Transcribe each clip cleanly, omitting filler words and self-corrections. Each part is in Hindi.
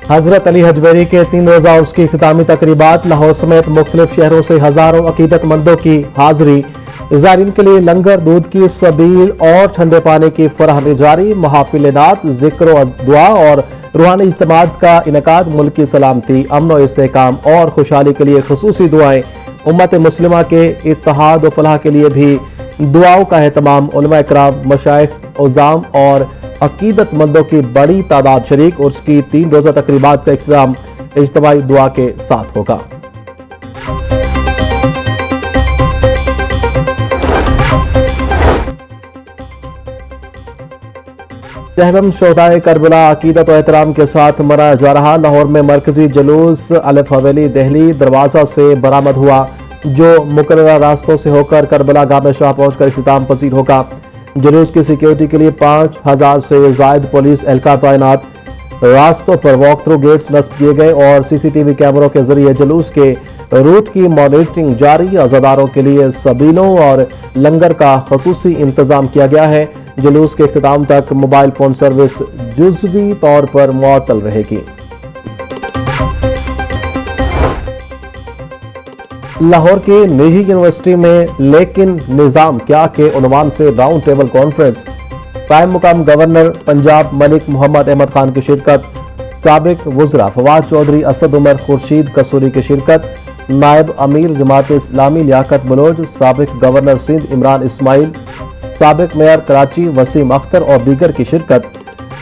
हजरत अली हजवेरी के 3 रोजा उर्स की इख्तितामी तकरीबात। लाहौर समेत मुख्तलिफ शहरों से हजारों अकीदतमंदों की हाजिरी। ज़ायरीन के लिए लंगर, दूध की सबील और ठंडे पानी की फराहमी जारी। महाफिल नात, जिक्र दुआ और रूहानी इज्तिमात का इनकाद। मुल्क की सलामती, अमन और इस्तेहकाम और खुशहाली के लिए खुसूसी दुआएं। उम्मत मुस्लिमा के इत्तेहाद और फलाह के लिए भी दुआओं का एहतमाम। उलमा इकराम, मशाइख, उज़ाम और अकीदतमंदों की बड़ी तादाद शरीक। उर्स की 3 रोजा तकरीबात का इख्तिताम इज्तिमाई दुआ के साथ होगा। तहलम शोहदाए करबला अकीदत और एहतराम के साथ मनाया जा रहा। लाहौर में मरकजी जुलूस अलिफ हवेली दहली दरवाजा से बरामद हुआ, जो मुकर्ररा रास्तों से होकर करबला गाह शाह पहुंचकर इख्तिताम पसीर होगा। जुलूस की सिक्योरिटी के लिए 5000 से जायद पुलिस एहलकार तैनात। रास्तों पर वॉक थ्रू गेट्स नस्ब किए गए और सीसीटीवी कैमरों के जरिए जुलूस के रूट की मॉनिटरिंग जारी। अज़ादारों के लिए सबीलों और लंगर का खसूसी इंतजाम किया गया है। जुलूस के इख्तिताम तक मोबाइल फोन सर्विस जुज़वी तौर पर मुअत्तल रहेगी। लाहौर की निजी यूनिवर्सिटी में लेकिन निज़ाम क्या के उन्वान से राउंड टेबल कॉन्फ्रेंस। कायम मुकाम गवर्नर पंजाब मलिक मोहम्मद अहमद खान की शिरकत। साबिक वुज़रा फवाद चौधरी, असद उमर, खुर्शीद कसूरी की शिरकत। नायब अमीर जमात इस्लामी लियाकत बलोच, साबिक गवर्नर सिंध इमरान इस्माइल, साबिक मेयर कराची वसीम अख्तर और दीगर की शिरकत।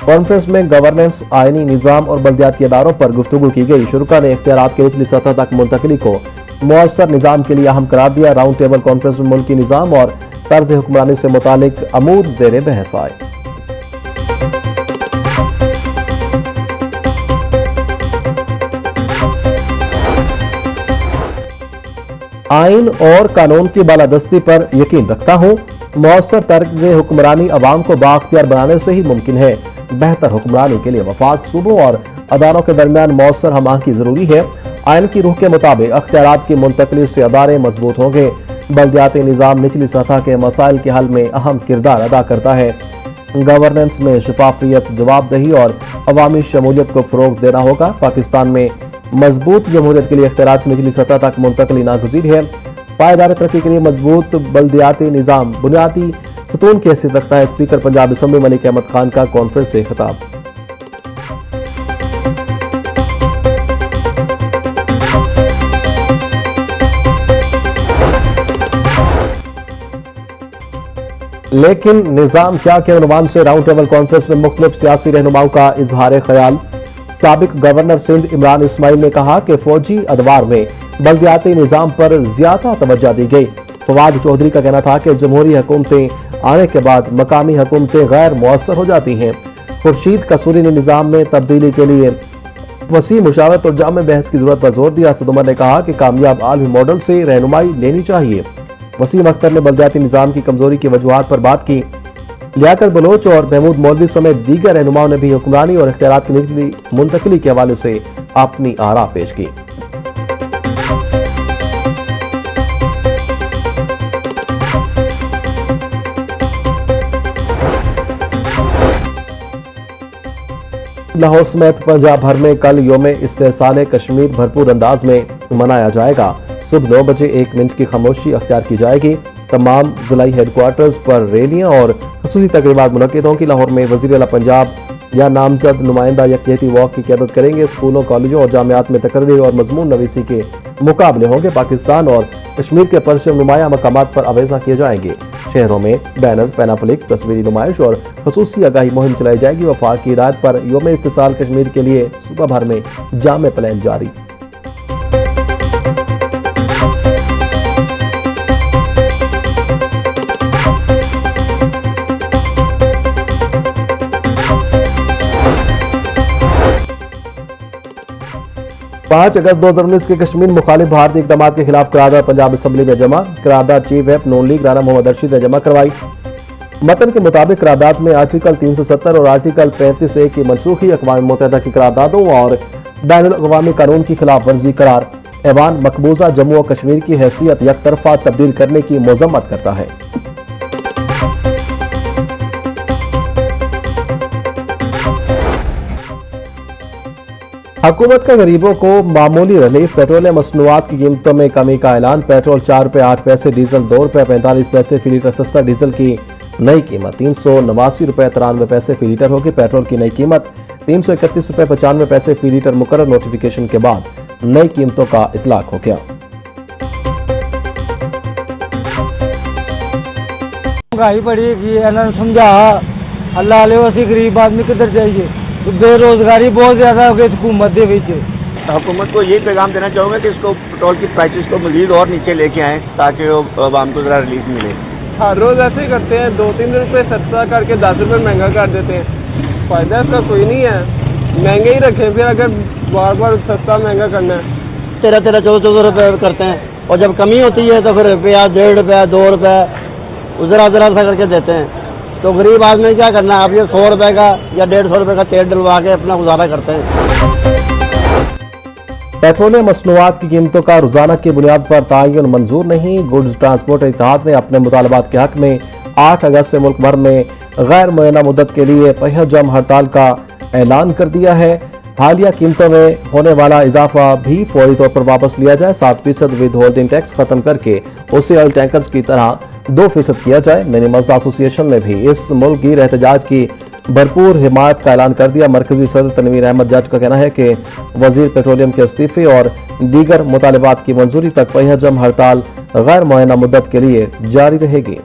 कॉन्फ्रेंस में गवर्नेंस, आईनी निज़ाम और बल्दियाती इदारों पर गुफ्तगू की गई। शुरा ने इख्तियारात की निचली सतह तक मुंतकिली को मुअस्सर निज़ाम के लिए अहम करार दिया। राउंड टेबल कॉन्फ्रेंस में मुल्की निज़ाम और तर्ज हुक्मरानी से मुतालिक अमूर ज़ेर बहस आए। आइन और कानून की बालादस्ती पर यकीन रखता हूँ। मुअस्सर तर्ज हुक्मरानी अवाम को बाख्तियार बनाने से ही मुमकिन है। बेहतर हुक्मरानी के लिए वफाक सूबों और अदारों के दरमियान मुअस्सर हमाहंगी जरूरी है। आइन की रूह के मुताबिक अख्तियारात की मुंतकली से अदारे मजबूत होंगे। बल्दियाती निज़ाम निचली सतह के मसाइल के हल में अहम किरदार अदा करता है। गवर्नेंस में शफाफियत, जवाबदेही और अवामी शमूलियत को फ़रोग देना होगा। पाकिस्तान में मजबूत जमहूरियत के लिए इख्तियारात की निचली सतह तक मुंतकली नागुज़ीर है। पायदार तरक्की के लिए मजबूत बल्दियाती निज़ाम बुनियादी सतून की हैसियत रखता है। स्पीकर पंजाब असम्बली मलिक अहमद खान का कॉन्फ्रेंस से खिताब। लेकिन निज़ाम क्या के उन्वान से राउंड टेबल कॉन्फ्रेंस में मुख्तलिफ सियासी रहनुमाओं का इजहार ख्याल। साबिक गवर्नर सिंध इमरान इस्माइल ने कहा कि फौजी अदवार में बल्दियाती निज़ाम पर ज्यादा तवज्जो दी गई। फवाद चौधरी का कहना था कि जमहूरी हुकूमतें आने के बाद मकामी हुकूमतें गैर मुअस्सर हो जाती हैं। खुर्शीद कसूरी ने निज़ाम में तब्दीली के लिए वसी मुशावरत और जामे बहस की जरूरत पर जोर दिया। असद उमर ने कहा कि कामयाब आलमी मॉडल से रहनुमाई लेनी चाहिए। वसीम अख्तर ने बल्दियाती निज़ाम की कमजोरी की वजूहात पर बात की। लियाकत बलोच और महमूद मौलवी समेत दीगर रहनुमाओं ने भी हुक्मरानी और इख्तियारात की निचली मुंतकिली के हवाले से अपनी आरा पेश की। लाहौर समेत पंजाब भर में कल यौम इस्तेहसाल कश्मीर भरपूर अंदाज में मनाया जाएगा। सुबह 9 बजे 1 मिनट की खामोशी अख्तियार की जाएगी। तमाम जिलाई हेडक्वार्टर्स पर रैलियां और खसूसी तकरीबात मुनक्किद होंगी। लाहौर में वज़ीर आला पंजाब या नामजद नुमाइंदा यकजहती वॉक की क़यादत करेंगे। स्कूलों, कॉलेजों और जामियात में तकरीर और मजमून नवीसी के मुकाबले होंगे। पाकिस्तान और कश्मीर के परचम नुमाया मकामात पर अवेज़ा किए जाएंगे। शहरों में बैनर, पैनाफ्लिक, तस्वीरी नुमाइश और खसूसी आगाही मुहिम चलाई जाएगी। वफाक की हिदायत पर यौम इत्तिसाल कश्मीर के लिए सूबा भर में जामे प्लान जारी। पाँच अगस्त 2019 के कश्मीर मुखालिफ भारतीय इक़दामात के खिलाफ करारदाद पंजाब असम्बली में जमा। करारदाद चीफ व्हिप नून लीग राना मोहम्मद अरशद ने जमा करवाई। मतन के मुताबिक करारदाद में आर्टिकल 370 और आर्टिकल 35A की मनसूखी, अक़वाम मुत्तहिदा की करारदादों और बैनुल-अक़वामी कानून की खिलाफ वर्जी करार। ऐवान मकबूजा जम्मू और कश्मीर की हैसियत एक तरफा तब्दील करने की मज़म्मत करता है। हुकूमत का गरीबों को मामूली रिलीफ। पेट्रोलियम मसनूआत की कीमतों में कमी का ऐलान। पेट्रोल 4 रुपये 8 पैसे, डीजल 2 रुपये 45 पैसे फी लीटर सस्ता। डीजल की नई कीमत 389 रुपये 93 पैसे फी लीटर होगी। पेट्रोल की नई कीमत 331 रुपये 95 पैसे फी लीटर मुकर्रर नोटिफिकेशन के बाद नई कीमतों का इतलाक हो गया। महंगाई बढ़ी कि इन्होंने समझा अल्लाह ले वसी गरीब आदमी किधर जाइए। तो बेरोजगारी बहुत ज्यादा हो गई हुकूमत के बीच। हुकूमत को यही पैगाम देना चाहूँगा कि इसको पेट्रोल की प्राइसेस को मजीद और नीचे लेके आएँ ताकि वो आवाम को ज़रा रिलीफ मिले। हर रोज ऐसे ही करते हैं, 2-3 रुपये सस्ता करके 10 रुपये महंगा कर देते हैं। फायदा इसका कोई नहीं है, महंगे ही रखें। फिर अगर बार बार सस्ता महंगा करना है 13-14 रुपये करते हैं, और जब कमी होती है तो फिर रुपया 1.5 रुपया 2 रुपये उजरा सा करके देते हैं। तो गरीब आदमी क्या करना है, अब ये 100 रुपये का या 150 रुपये का तेल डलवा के अपना गुजारा करते हैं। पेट्रोलियम मसनूआत की कीमतों का रोजाना की बुनियाद पर तयन मंजूर नहीं। गुड्स ट्रांसपोर्ट इत्तेहाद ने अपने मुतालबात के हक में 8 अगस्त से मुल्क भर में गैर मुअय्यना मुद्दत के लिए पहिया जम हड़ताल का ऐलान कर दिया है। हालिया कीमतों में होने वाला इजाफा भी फौरी तौर पर वापस लिया जाए। 7% विद होल्डिंग टैक्स खत्म करके उसे ऑयल टैंकर्स की तरह 2% किया जाए। मिनी मजदा एसोसिएशन ने भी इस मुल्क की एहतजाज की भरपूर हिमायत का ऐलान कर दिया। मरकजी सदर तनवीर अहमद जज का कहना है कि वजीर पेट्रोलियम के इस्तीफे और दीगर मुतालबात की मंजूरी तक पहिया जम हड़ताल गैर मुअय्यना मुद्दत के लिए जारी रहेगी।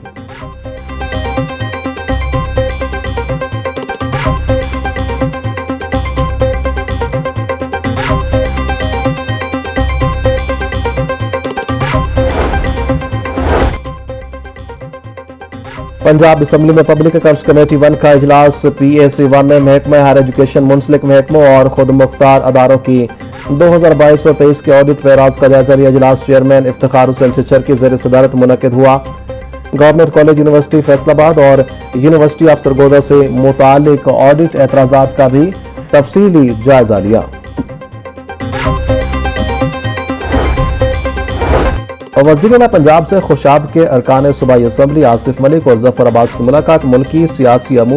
पंजाब असम्बली में पब्लिक अकाउंट्स कमेटी 1 का इजलास। PAC 1 में महकमा हायर एजुकेशन, मुंसलिक महकमों और खुद मुख्तार अदारों की 2022 और 23 के ऑडिट पेराज का जायजा लिया। इजलास चेयरमैन इफ्तिखार हुसैन चिच्चर की ज़ेर सदारत मुनक्किद हुआ। गवर्नमेंट कॉलेज यूनिवर्सिटी फैसलाबाद और यूनिवर्सिटी ऑफ सरगोदा से मुतालिक ऑडिट एतराज़ात का भी तफसीली जायजा लिया। और वज़ीर-ए-आला पंजाब से खुशाब के अरकान सूबाई असम्बली आसिफ मलिक और जफर अब्बास की मुलाकात। मुल्की सियासी